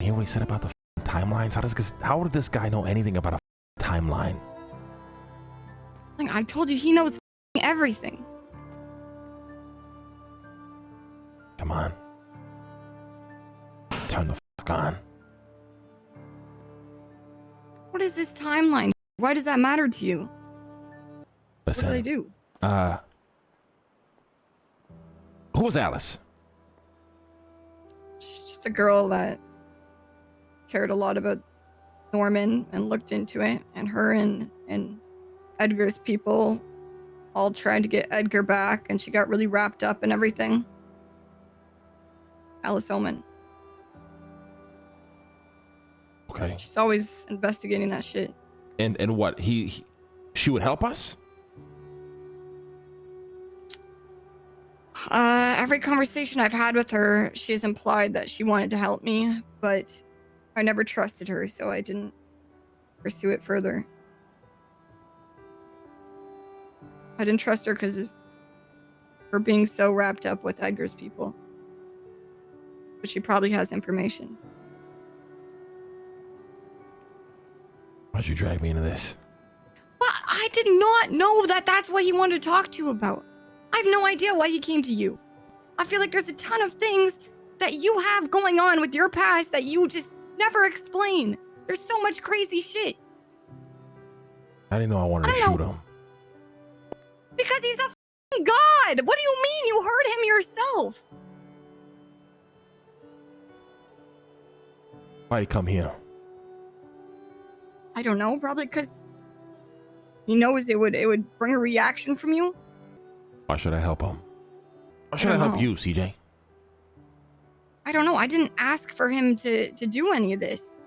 hear what he said about the timelines? How did this guy know anything about a timeline? Like I told you, he knows everything. Come on. Turn the fuck on. What is this timeline? Why does that matter to you? Listen. What do they do? Who was Alice? She's just a girl that cared a lot about Norman and looked into it, and her and Edgar's people all tried to get Edgar back, and she got really wrapped up in everything. Alice Oman. Okay. She's always investigating that shit. And what? She would help us? Every conversation I've had with her, she has implied that she wanted to help me, but I never trusted her, so I didn't pursue it further. I didn't trust her because of her being so wrapped up with Edgar's people. But she probably has information. Why'd you drag me into this? But I did not know that that's what he wanted to talk to you about. I have no idea why he came to you. I feel like there's a ton of things that you have going on with your past that you just never explain. There's so much crazy shit. I didn't know I wanted to shoot him. Because he's a f***ing god. What do you mean? You heard him yourself. Why'd he come here? I don't know. Probably because he knows it would bring a reaction from you. Why should I help him? Why should I help you, CJ? I don't know. I didn't ask for him to do any of this.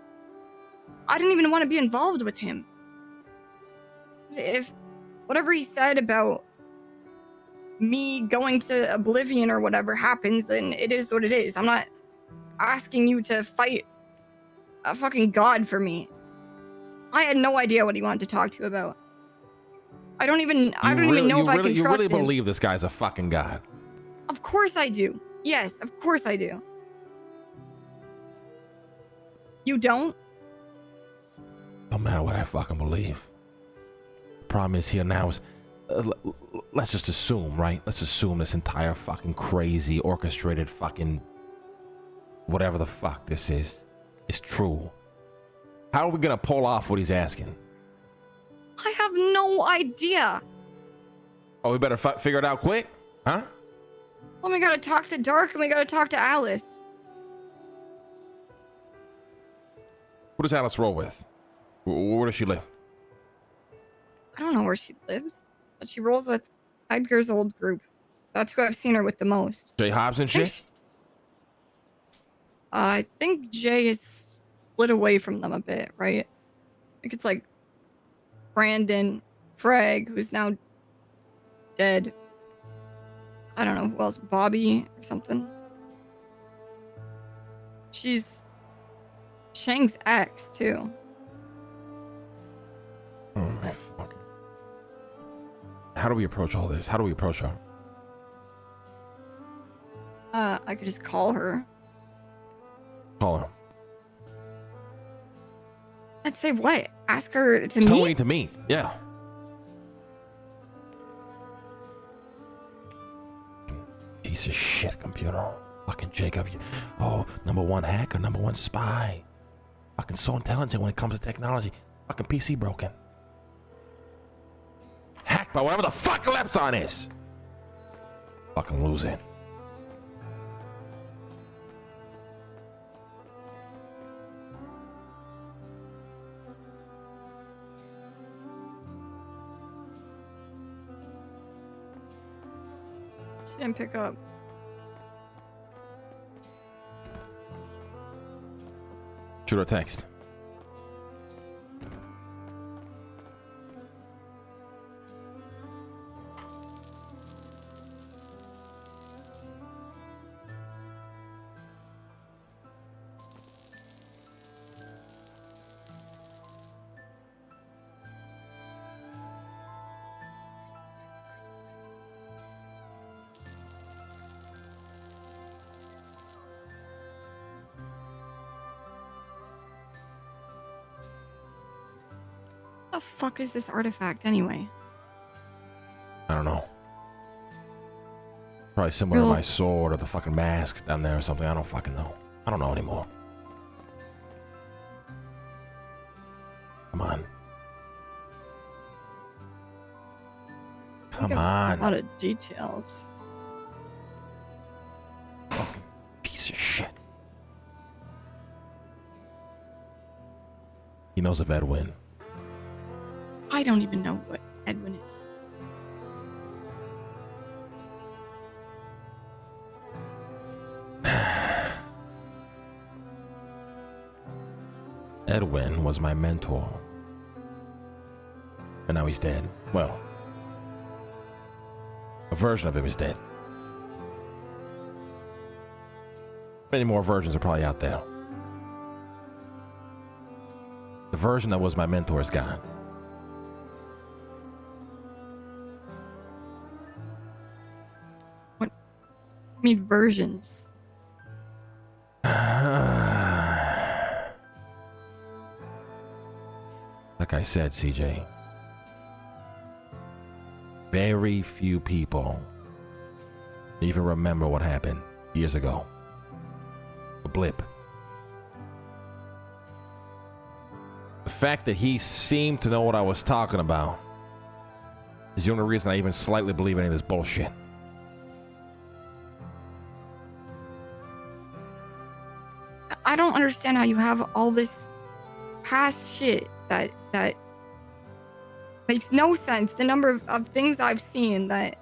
I didn't even want to be involved with him. If whatever he said about me going to oblivion or whatever happens, then it is what it is. I'm not asking you to fight a fucking god for me. I had no idea what he wanted to talk to you about. I don't even know if I can trust him. You really believe this guy's a fucking god? Of course I do. Yes, of course I do. You don't? No matter what I fucking believe. The problem is here now is, let's just assume, right? Let's assume this entire fucking crazy, orchestrated fucking whatever the fuck this is true. How are we gonna pull off what he's asking? I have no idea. Oh, we better figure it out quick, huh? Well, we gotta talk to Dark and we gotta talk to Alice. Who does Alice roll with? Where does she live? I don't know where she lives, but she rolls with Edgar's old group. That's who I've seen her with the most. Jay Hobbs and shit? I think Jay is split away from them a bit, right? I think it's like Brandon, Frag, who's now dead. I don't know who else, Bobby or something. She's Shang's ex too. Oh my fucking. How do we approach all this? How do we approach her? I could just call her. Call her. I'd say what? Ask her to Tell her we meet? need to meet. Yeah. Piece of shit computer. Fucking Jacob. Oh, #1 hacker, #1 spy. Fucking so intelligent when it comes to technology. Fucking PC broken. Hacked by whatever the fuck Lepson is. Fucking lose it. She didn't pick up. Shoot her a text. The fuck is this artifact anyway? I don't know. Probably similar to Real- my sword or the fucking mask down there or something. I don't fucking know. I don't know anymore. Come on. Come A on. lot of details. Fucking piece of shit. He knows of Edwin. I don't even know what Edwin is. Edwin was my mentor. And now he's dead. Well, a version of him is dead. Many more versions are probably out there. The version that was my mentor is gone. What? I mean, versions. Like I said, CJ, very few people even remember what happened years ago. A blip. The fact that he seemed to know what I was talking about is the only reason I even slightly believe any of this bullshit. I don't understand how you have all this past shit that makes no sense. The number of things I've seen that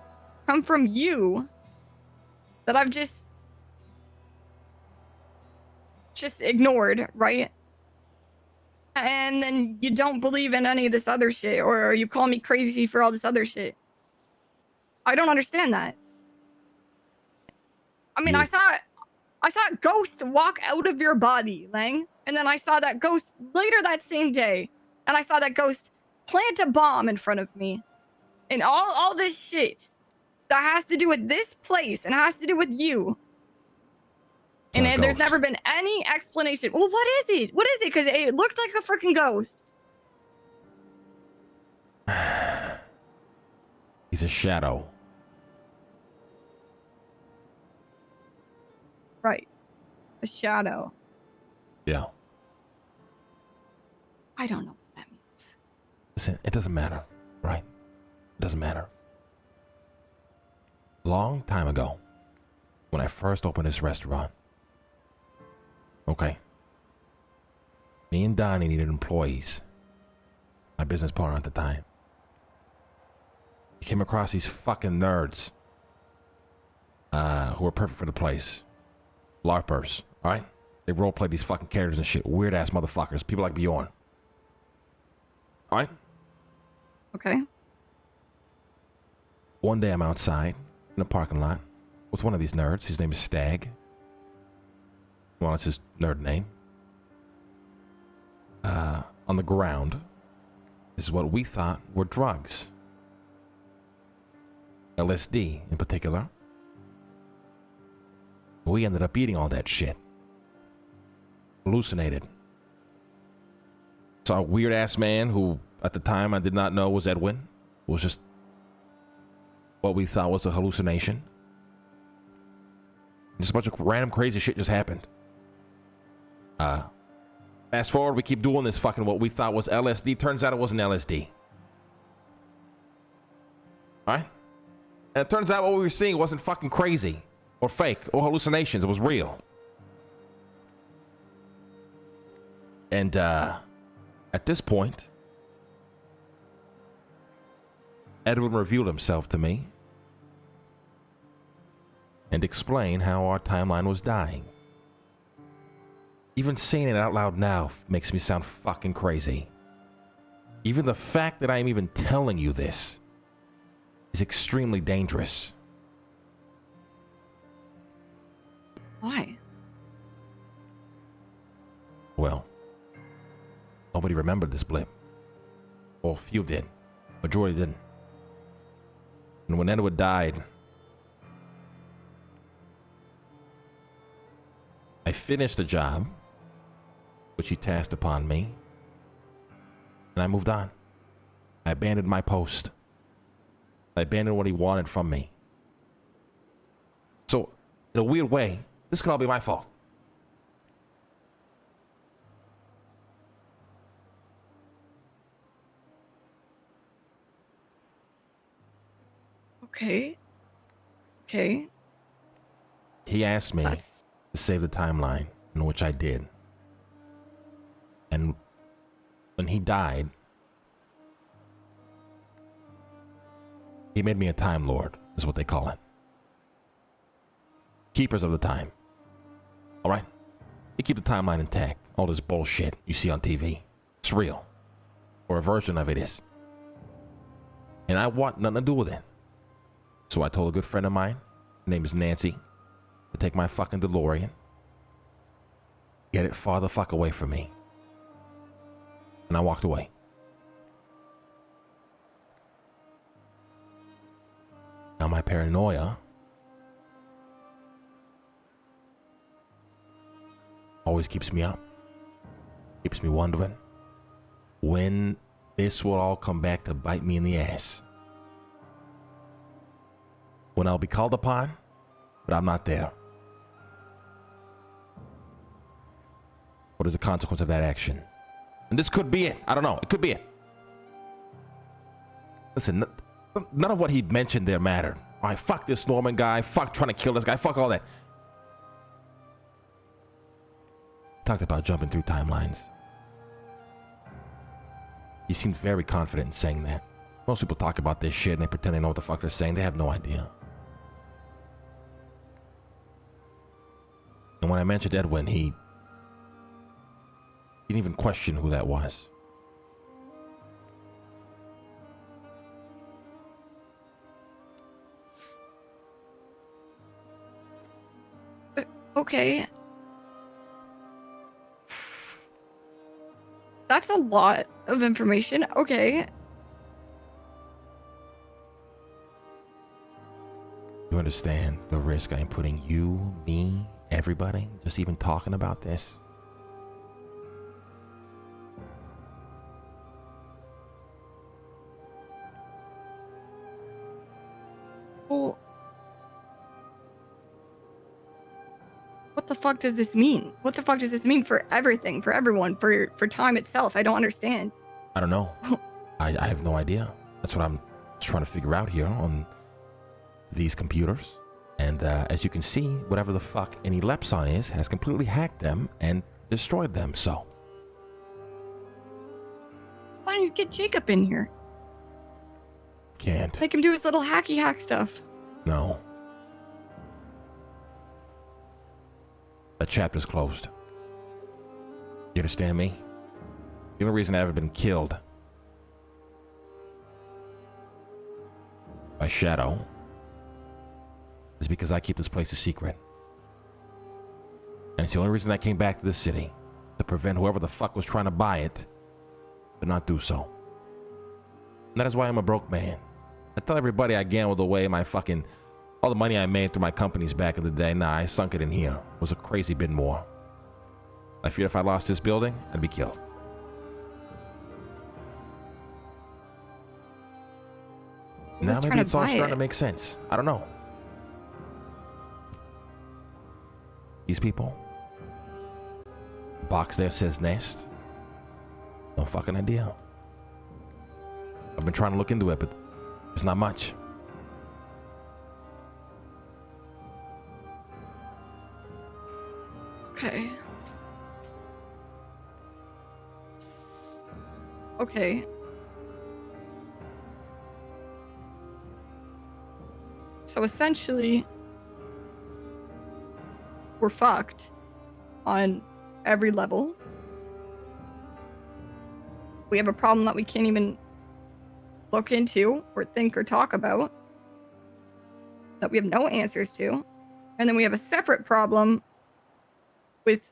come from you that I've just ignored, right? And then you don't believe in any of this other shit, or you call me crazy for all this other shit. I don't understand that. I mean, I saw a ghost walk out of your body, Lang, and then I saw that ghost later that same day, and I saw that ghost plant a bomb in front of me, and all this shit that has to do with this place and has to do with you. And there's never been any explanation. Well, what is it? What is it? Because it looked like a freaking ghost. He's a shadow. Right. A shadow. Yeah. I don't know what that means. Listen, it doesn't matter, right? It doesn't matter. Long time ago, when I first opened this restaurant, okay, me and Donnie needed employees. My business partner at the time. We came across these fucking nerds who were perfect for the place. LARPers, alright? They roleplay these fucking characters and shit. Weird ass motherfuckers. People like Bjorn. Alright? Okay. One day I'm outside in the parking lot with one of these nerds. His name is Stag. Well, that's his nerd name. On the ground is what we thought were drugs. LSD in particular. We ended up eating all that shit. Hallucinated. Saw a weird ass man who at the time I did not know was Edwin. It was just what we thought was a hallucination. Just a bunch of random crazy shit just happened. Fast forward, we keep doing this fucking what we thought was LSD. Turns out it wasn't LSD. Alright? And it turns out what we were seeing wasn't fucking crazy or fake or hallucinations. It was real. And at this point, Edwin revealed himself to me and explained how our timeline was dying. Even saying it out loud now makes me sound fucking crazy. Even the fact that I'm even telling you this is extremely dangerous. Why? Well, nobody remembered this blip. Well, few did. Majority didn't. And when Edward died, I finished the job which he tasked upon me, and I moved on. I abandoned my post. I abandoned what he wanted from me. So, in a weird way, this could all be my fault. Okay. Okay. He asked me That's... to save the timeline, in which I did. And when he died, he made me a Time Lord, is what they call it. Keepers of the time. Alright? They keep the timeline intact. All this bullshit you see on TV. It's real. Or a version of it is. And I want nothing to do with it. So I told a good friend of mine, her name is Nancy, to take my fucking DeLorean. Get it far the fuck away from me. And I walked away. Now my paranoia always keeps me up. Keeps me wondering when this will all come back to bite me in the ass. When I'll be called upon, but I'm not there. What is the consequence of that action? And this could be it. I don't know. It could be it. Listen, none of what he mentioned there mattered. All right, fuck this Norman guy. Fuck trying to kill this guy. Fuck all that. Talked about jumping through timelines. He seemed very confident in saying that. Most people talk about this shit and they pretend they know what the fuck they're saying. They have no idea. And when I mentioned Edwin, he didn't even question who that was. Okay. That's a lot of information. Okay. You understand the risk I'm putting you, me, everybody, just even talking about this? Well, what the fuck does this mean? What the fuck does this mean for everything, for everyone, for time itself? I don't understand. I don't know. I have no idea. That's what I'm trying to figure out here on these computers. And as you can see, whatever the fuck any Lepson is has completely hacked them and destroyed them, so. Why don't you get Jacob in here? Can't. Make him do his little hacky hack stuff. No. That chapter's closed. You understand me? The only reason I ever been killed by Shadow is because I keep this place a secret. And it's the only reason I came back to this city, to prevent whoever the fuck was trying to buy it to not do so. And that is why I'm a broke man. I tell everybody I gambled away all the money I made through my companies back in the day. Nah, I sunk it in here. It was a crazy bit more. I feared if I lost this building, I'd be killed. Now maybe it's all starting to make sense. I don't know. These people. Box there says Nest. No fucking idea. I've been trying to look into it, but there's not much. Okay. Okay. So essentially, we're fucked on every level. We have a problem that we can't even look into or think or talk about, that we have no answers to. And then we have a separate problem with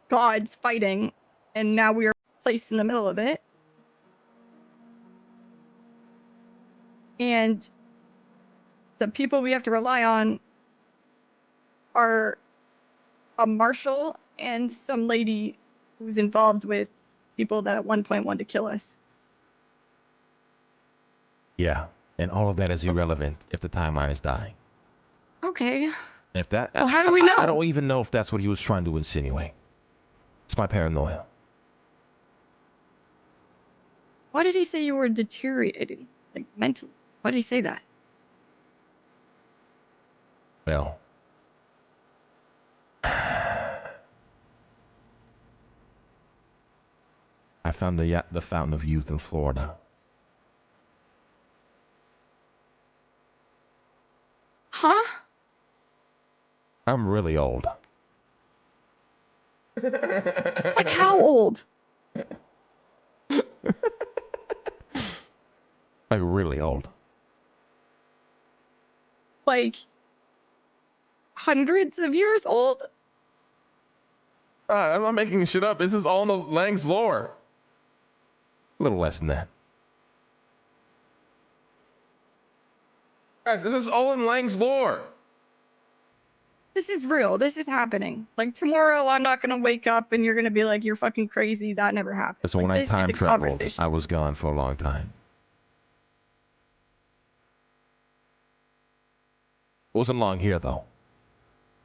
gods fighting, and now we are placed in the middle of it. And the people we have to rely on are a marshal and some lady who's involved with people that at one point wanted to kill us. Yeah, and all of that is irrelevant if the timeline is dying. Okay. If that, Well, how do we know? I don't even know if that's what he was trying to insinuate. It's my paranoia. Why did he say you were deteriorating? Like, mentally? Why did he say that? Well, I found the fountain of youth in Florida. Huh? I'm really old. Like, how old? Like really old. Like, hundreds of years old? I'm not making shit up. This is all in the Lang's lore. A little less than that. Guys, this is all in Lang's lore. This is real. This is happening. Like, tomorrow I'm not gonna wake up and you're gonna be like, you're fucking crazy. That never happened. So Like, when I this is time a traveled, conversation. I was gone for a long time. It wasn't long here, though.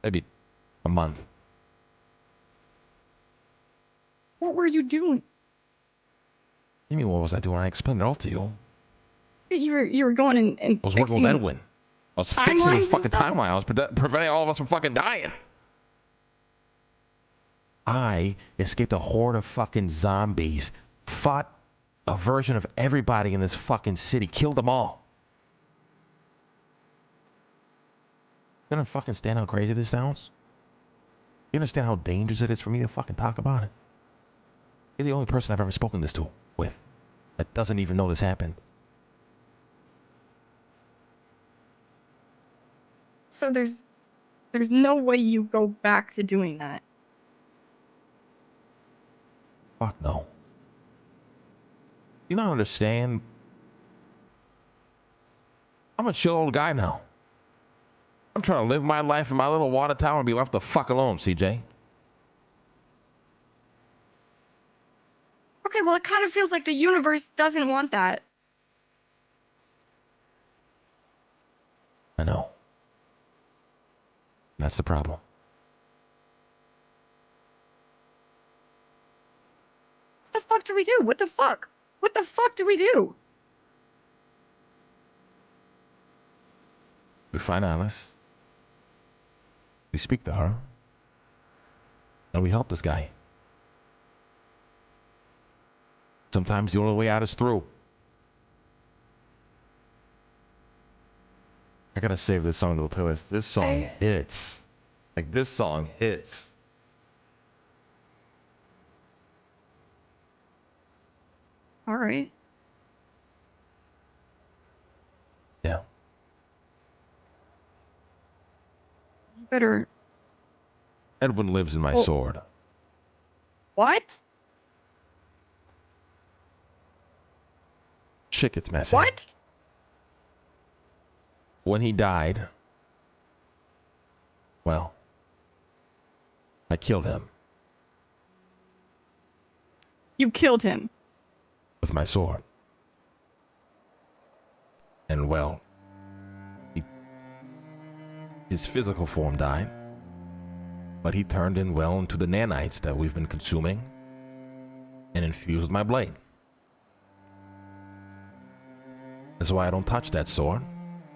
Maybe a month. What were you doing? You mean, what was I doing? I explained it all to you. You were going and I was working with Edwin. I was fixing timelines his and fucking stuff? timeline. I was preventing all of us from fucking dying. I escaped a horde of fucking zombies, fought a version of everybody in this fucking city, killed them all. You understand how crazy this sounds? You understand how dangerous it is for me to fucking talk about it? You're the only person I've ever spoken this to with that doesn't even know this happened. So there's no way you go back to doing that. Fuck no. You don't understand? I'm a chill old guy now. I'm trying to live my life in my little water tower and be left the fuck alone, CJ. Okay, well, it kind of feels like the universe doesn't want that. I know. That's the problem. What the fuck do we do? What the fuck? What the fuck do we do? We find Alice. We speak to her. And we help this guy. Sometimes the only way out is through. I gotta save this song to the playlist. This song hits. Like, this song hits. All right. Yeah. You better. Edwin lives in my Oh. sword. What? Shit gets messy. What? When he died, well, I killed him You killed him. with my sword. And well, his physical form died, but he turned into the nanites that we've been consuming and infused my blade. That's why I don't touch that sword,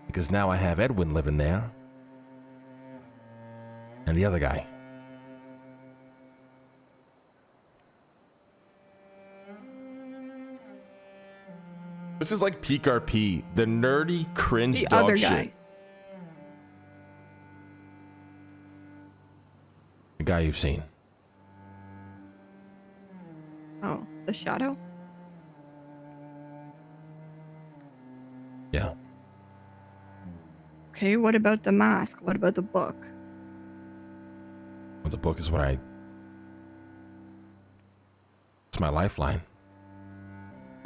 because now I have Edwin living there and the other guy. This is like Peak RP, the nerdy cringe The dog other shit. guy. The guy you've seen. Oh, the shadow? Yeah. Okay, what about the mask? What about the book? Well, the book is what it's my lifeline.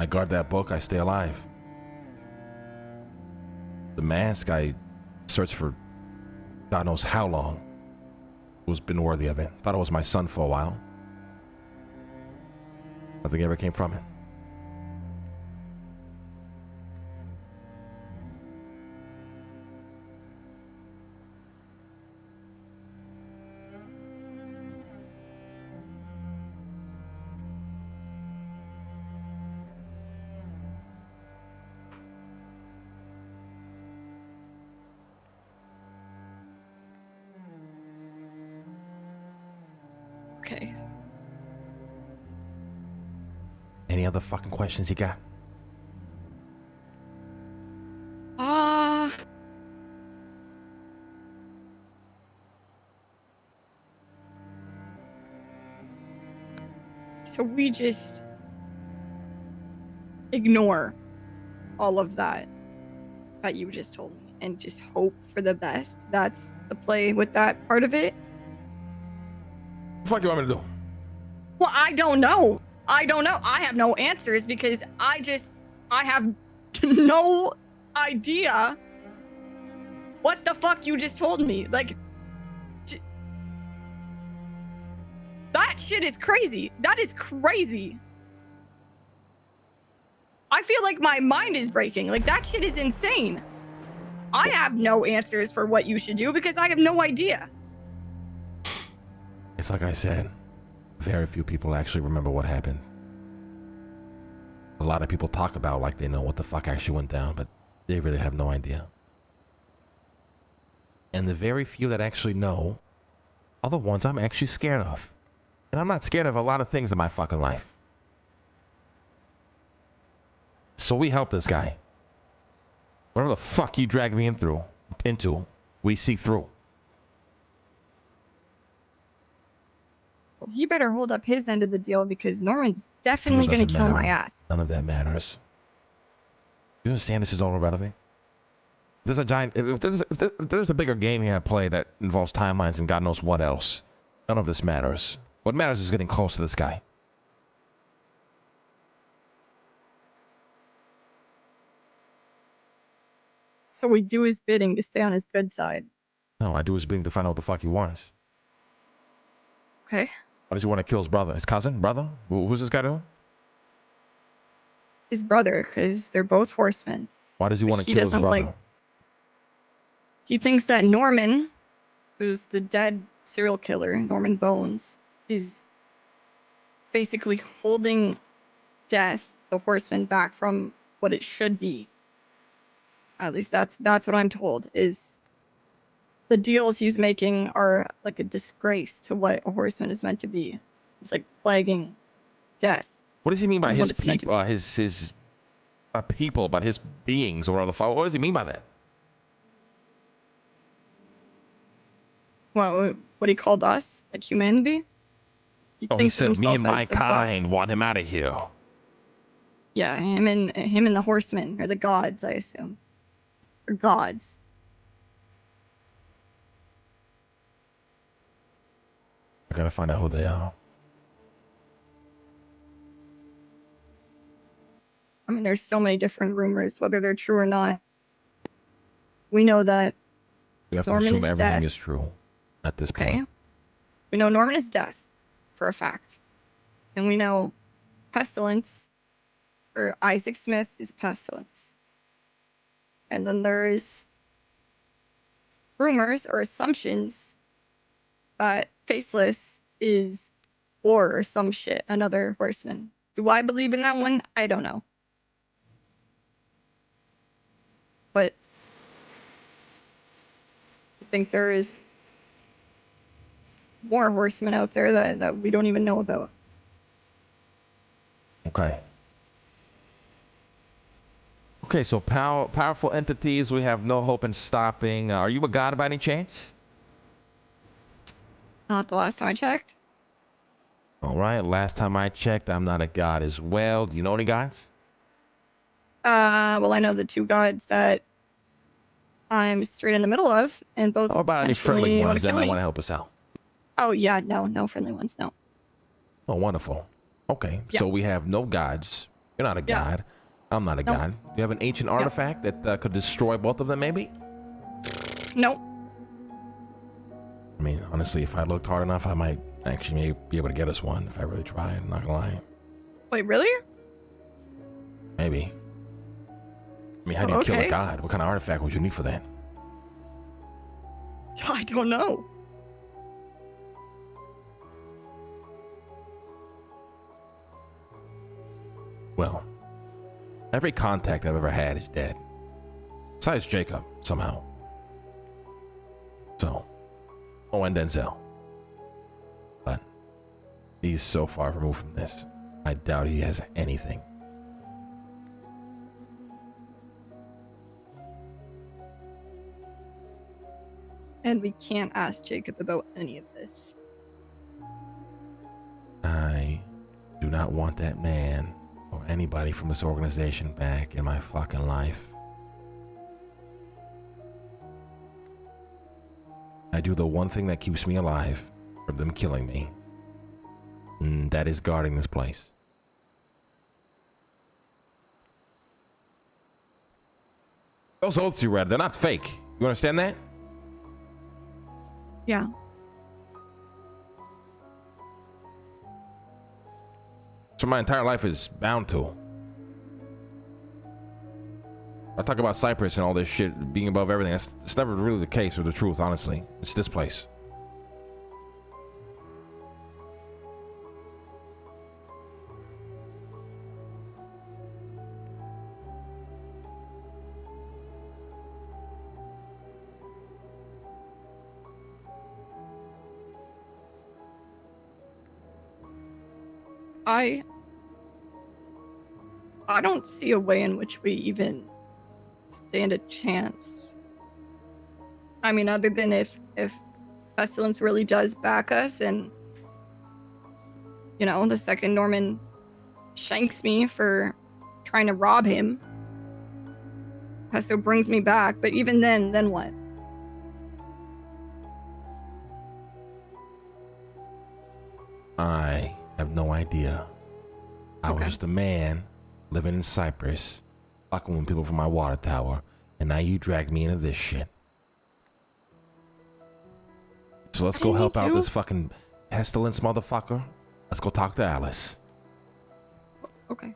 I guard that book, I stay alive. The mask, I searched for God knows how long. Who's been worthy of it. Thought it was my son for a while. Nothing ever came from it. Okay. Any other fucking questions you got? So we just ignore all of that you just told me and just hope for the best. That's the play with that part of it. What the fuck you want me to do? Well, I don't know. I have no answers because I have no idea what the fuck you just told me. Like, that shit is crazy. That is crazy. I feel like my mind is breaking. Like, that shit is insane. I have no answers for what you should do because I have no idea. It's like I said, very few people actually remember what happened. A lot of people talk about like they know what the fuck actually went down, but they really have no idea. And the very few that actually know are the ones I'm actually scared of. And I'm not scared of a lot of things in my fucking life. So we help this guy. Whatever the fuck you drag me into, we see through. He better hold up his end of the deal because Norman's definitely going to kill my ass. None of that matters. You understand this is all irrelevant? There's a giant. If there's a bigger game here at play that involves timelines and God knows what else, none of this matters. What matters is getting close to this guy. So we do his bidding to stay on his good side. No, I do his bidding to find out what the fuck he wants. Okay. Why does he want to kill his brother? His cousin? Brother? Who's this guy doing? His brother, because they're both horsemen. Why does he want to kill his brother? He thinks that Norman, who's the dead serial killer, Norman Bones, is basically holding death, the horseman, back from what it should be. At least that's what I'm told, is the deals he's making are like a disgrace to what a horseman is meant to be. It's like plaguing death. What does he mean by his people? His people, but his beings, or the fuck? What does he mean by that? Well, what he called us, like humanity. He said, "Me and my kind want him out of here." Yeah, him and the horsemen, or the gods, I assume, or gods. I gotta find out who they are. I mean, there's so many different rumors, whether they're true or not. We know that We have Norman to assume everything death. is true at this Okay. point. We know Norman is death, for a fact. And we know Pestilence, or Isaac Smith, is Pestilence. And then there's rumors or assumptions that Faceless is or some shit, another horseman. Do I believe in that one? I don't know. But I think there is more horsemen out there that we don't even know about. Okay. Okay, so powerful entities we have no hope in stopping. Are you a god by any chance? Not the last time I checked. All right, last time I checked, I'm not a god as well. Do you know any gods? Well, I know the two gods that I'm straight in the middle of, and both. How about any friendly ones that might want to help us out? Oh yeah, no friendly ones, no. Oh, wonderful. Okay, Yeah. so we have no gods. You're not a god. I'm not a god. Do you have an ancient artifact that could destroy both of them, maybe? Nope. I mean, honestly, if I looked hard enough, I might actually be able to get us one if I really tried. I'm not gonna lie. Wait, really? Maybe. I mean, how do you kill a god? What kind of artifact would you need for that? I don't know. Well, every contact I've ever had is dead. Besides Jacob, somehow. So, and Denzel. But He's so far removed from this. I doubt he has anything. And we can't ask Jacob about any of this. I do not want that man or anybody from this organization back in my fucking life. I do the one thing that keeps me alive from them killing me. And that is guarding this place. Those oaths you read, they're not fake. You understand that? Yeah. So my entire life is bound to. I talk about Cyprus and all this shit being above everything. That's never really the case or the truth, honestly. It's this place. I don't see a way in which we even stand a chance. I mean, other than if Pestilence really does back us and, you know, the second Norman shanks me for trying to rob him. Pesto brings me back, but even then what? I have no idea. I was Okay. just a man living in Cyprus, fucking with people from my water tower, and now you dragged me into this shit. So let's go Me help out too. this fucking pestilence motherfucker. Let's go talk to Alice. Okay.